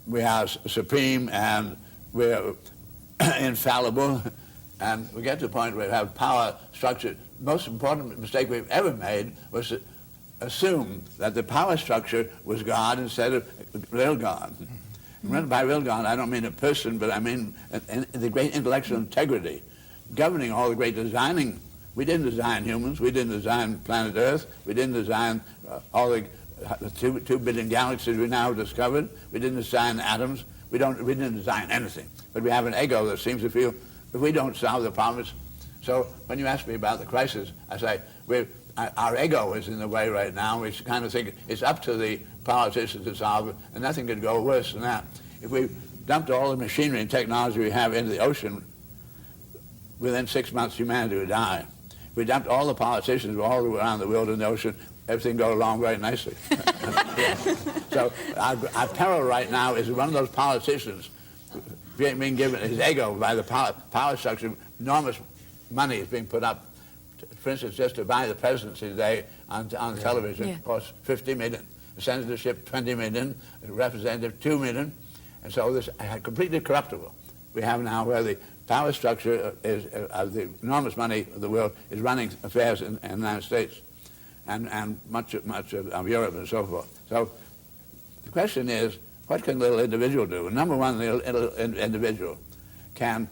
we are supreme and we're infallible, and we get to the point where we have power structure. The most important mistake we've ever made was to assume that the power structure was God instead of real God. And by real God, I don't mean a person, but I mean the great intellectual integrity governing all the great designing. We didn't design humans. We didn't design planet Earth. We didn't design all the 2 billion galaxies we now have discovered. We didn't design atoms. We didn't design anything. But we have an ego that seems to feel if we don't solve the problems. So when you ask me about the crisis, I say our ego is in the way right now. We kind of think it's up to the politicians to solve it, and nothing could go worse than that. If we dumped all the machinery and technology we have into the ocean, within 6 months humanity would die. If we dumped all the politicians all around the world in the ocean, everything go along very nicely. So our peril right now is one of those politicians being given his ego by the power structure. Enormous money is being put up, for instance, just to buy the presidency today on television. It costs $50 million. The senatorship, $20 million. The representative, $2 million. And so this is completely corruptible. We have now where the power structure is the enormous money of the world is running affairs in the United States and much of Europe and so forth. So the question is, what can a little individual do? Number one, the little individual can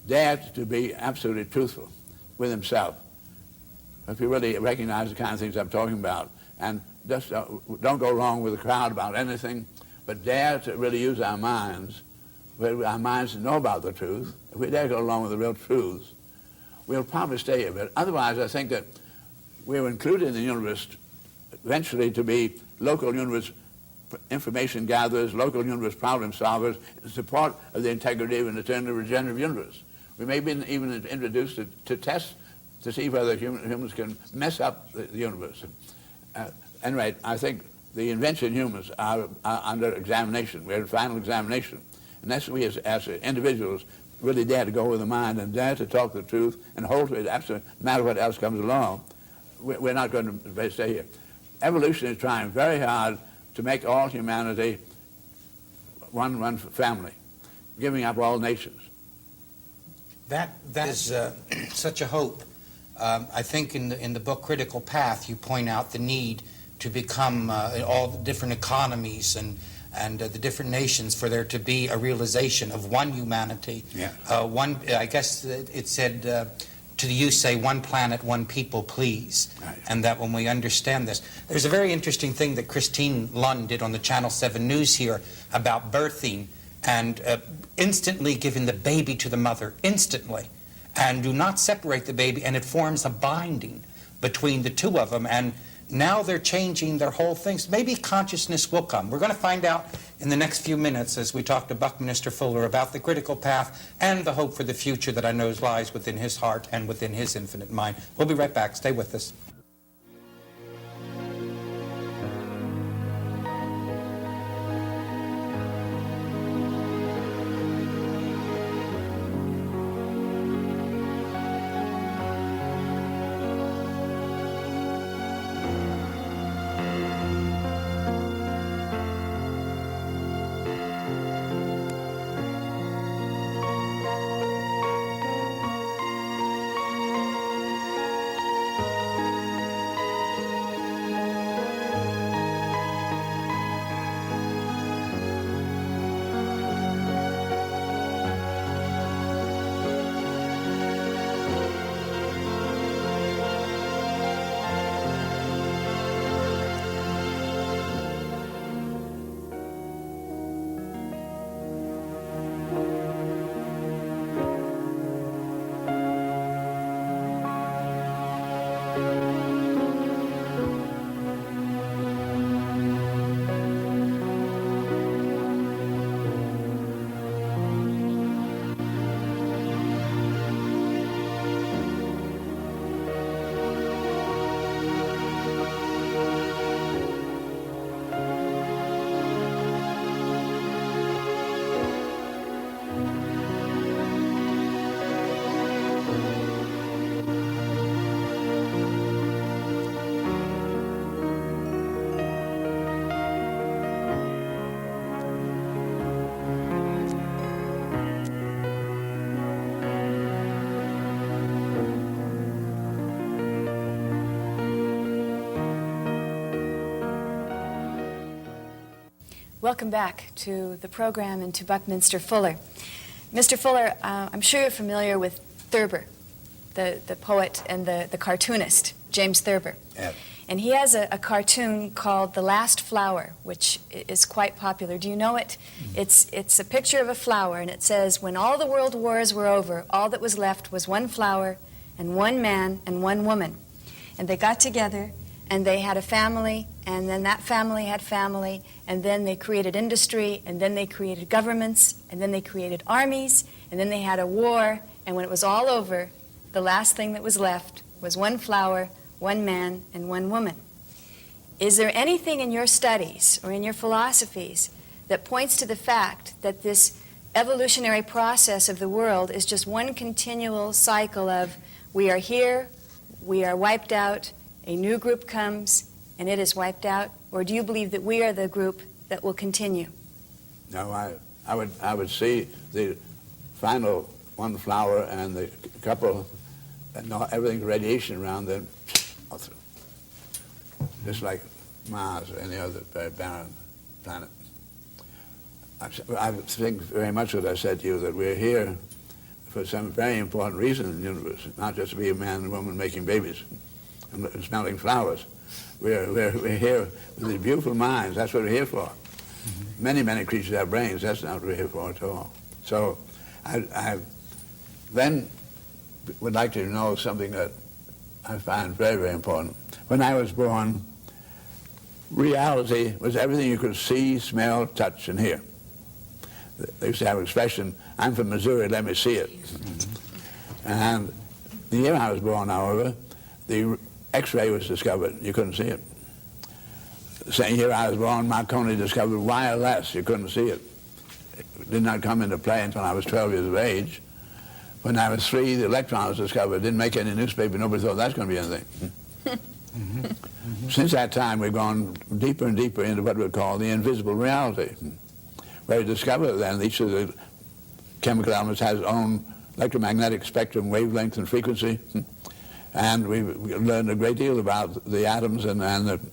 dare to be absolutely truthful with himself. If you really recognize the kind of things I'm talking about, and just don't go along with the crowd about anything, but dare to really use our minds, where our minds know about the truth. If we dare go along with the real truths, we'll probably stay here. But otherwise, I think that we're included in the universe eventually to be local universe information gatherers, local universe problem solvers, in support of the integrity of an eternal regenerative universe. We may be even introduced to test to see whether humans can mess up the universe. Anyway, I think the invention humans are under examination. We're in final examination. Unless we as individuals really dare to go with the mind and dare to talk the truth and hold to it, absolutely, no matter what else comes along, we're not going to stay here. Evolution is trying very hard to make all humanity one family, giving up all nations. That is such a hope. I think in the book Critical Path, you point out the need to become all the different economies and the different nations for there to be a realization of one humanity. Yeah. I guess it said, to the youth say, one planet, one people, please. Right. And that when we understand this. There's a very interesting thing that Christine Lund did on the Channel 7 News here about birthing and instantly giving the baby to the mother, instantly. And do not separate the baby, and it forms a binding between the two of them. And now they're changing their whole things. Maybe consciousness will come. We're going to find out in the next few minutes as we talk to Buckminster Fuller about the critical path and the hope for the future that I know lies within his heart and within his infinite mind. We'll be right back. Stay with us. Welcome back to the program and to Buckminster Fuller. Mr. Fuller, I'm sure you're familiar with Thurber, the poet and the cartoonist, James Thurber. Yes. And he has a cartoon called The Last Flower, which is quite popular. Do you know it? It's a picture of a flower, and it says, when all the world wars were over, all that was left was one flower and one man and one woman. And they got together, and they had a family, and then that family had family, and then they created industry, and then they created governments, and then they created armies, and then they had a war, and when it was all over, the last thing that was left was one flower, one man, and one woman. Is there anything in your studies or in your philosophies that points to the fact that this evolutionary process of the world is just one continual cycle of we are here, we are wiped out, a new group comes, and it is wiped out? Or do you believe that we are the group that will continue? No, I would see the final one flower and the couple, and everything's radiation around them, just like Mars or any other very barren planet. I think very much what I said to you, that we're here for some very important reason in the universe, not just to be a man and woman making babies and smelling flowers. We're here with these beautiful minds. That's what we're here for. Many, many creatures have brains. That's not what we're here for at all. So I then would like to know something that I find very, very important. When I was born, reality was everything you could see, smell, touch, and hear. They used to have an expression, I'm from Missouri, let me see it. And the year I was born, however, the X-ray was discovered. You couldn't see it. The same year I was born, Marconi discovered wireless. You couldn't see it. It did not come into play until I was 12 years of age. When I was 3, the electron was discovered. It didn't make any newspaper. Nobody thought that's going to be anything. Since that time, we've gone deeper and deeper into what we call the invisible reality, where we discover then each of the chemical elements has its own electromagnetic spectrum, wavelength, and frequency. And we've learned a great deal about the atoms and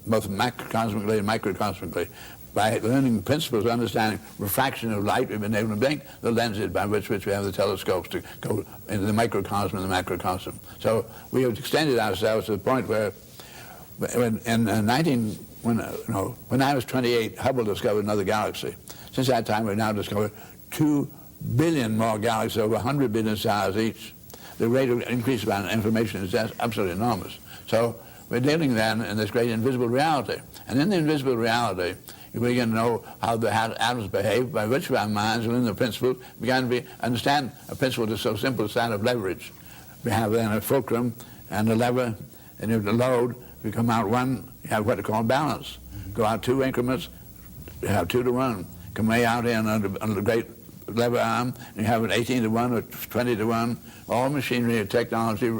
both macrocosmically and microcosmically. By learning principles of understanding refraction of light, we've been able to make the lenses by which we have the telescopes to go into the microcosm and the macrocosm. So we have extended ourselves to the point where when I was 28, Hubble discovered another galaxy. Since that time, we've now discovered 2 billion more galaxies, over 100 billion stars each. The rate of increase of information is just absolutely enormous. So we're dealing then in this great invisible reality. And in the invisible reality, you begin to know how the atoms behave, by which of our minds, within the principle, began to understand a principle that's so simple as that of leverage. We have then a fulcrum and a lever, and if the load, we come out one, you have what they call balance. Go out 2 increments, you have 2 to 1. Come way out here under the great lever arm, and you have an 18 to 1 or 20 to 1. All machinery and technology,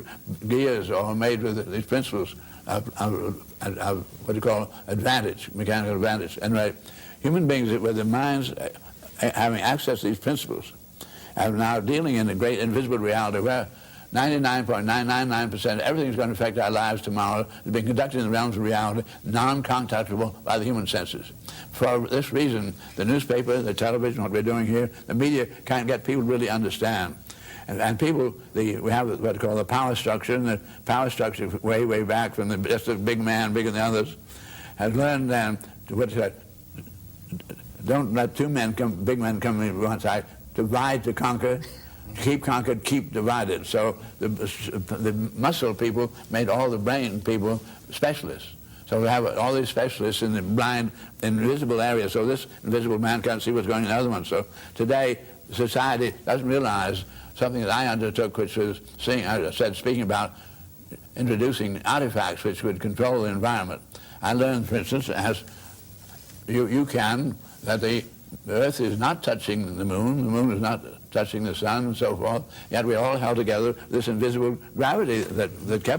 gears are all made with these principles of what you call advantage, mechanical advantage. Anyway, human beings with their minds having access to these principles are now dealing in a great invisible reality where 99.999% everything is going to affect our lives tomorrow is being conducted in the realms of reality, non-contactable by the human senses. For this reason, the newspaper, the television, what we're doing here, the media can't get people to really understand. And people, we have what they call the power structure, and the power structure way, way back from just the big man, bigger than the others, has learned then to what's that, don't let 2 men come, big men come in one side, divide to conquer, keep conquered, keep divided. So the muscle people made all the brain people specialists. So we have all these specialists in the blind, invisible area, so this invisible man can't see what's going on in the other one. So today, society doesn't realize something that I undertook, which was speaking about introducing artifacts which would control the environment. I learned, for instance, as you can, that the Earth is not touching the moon is not touching the sun, and so forth, yet we all held together this invisible gravity that kept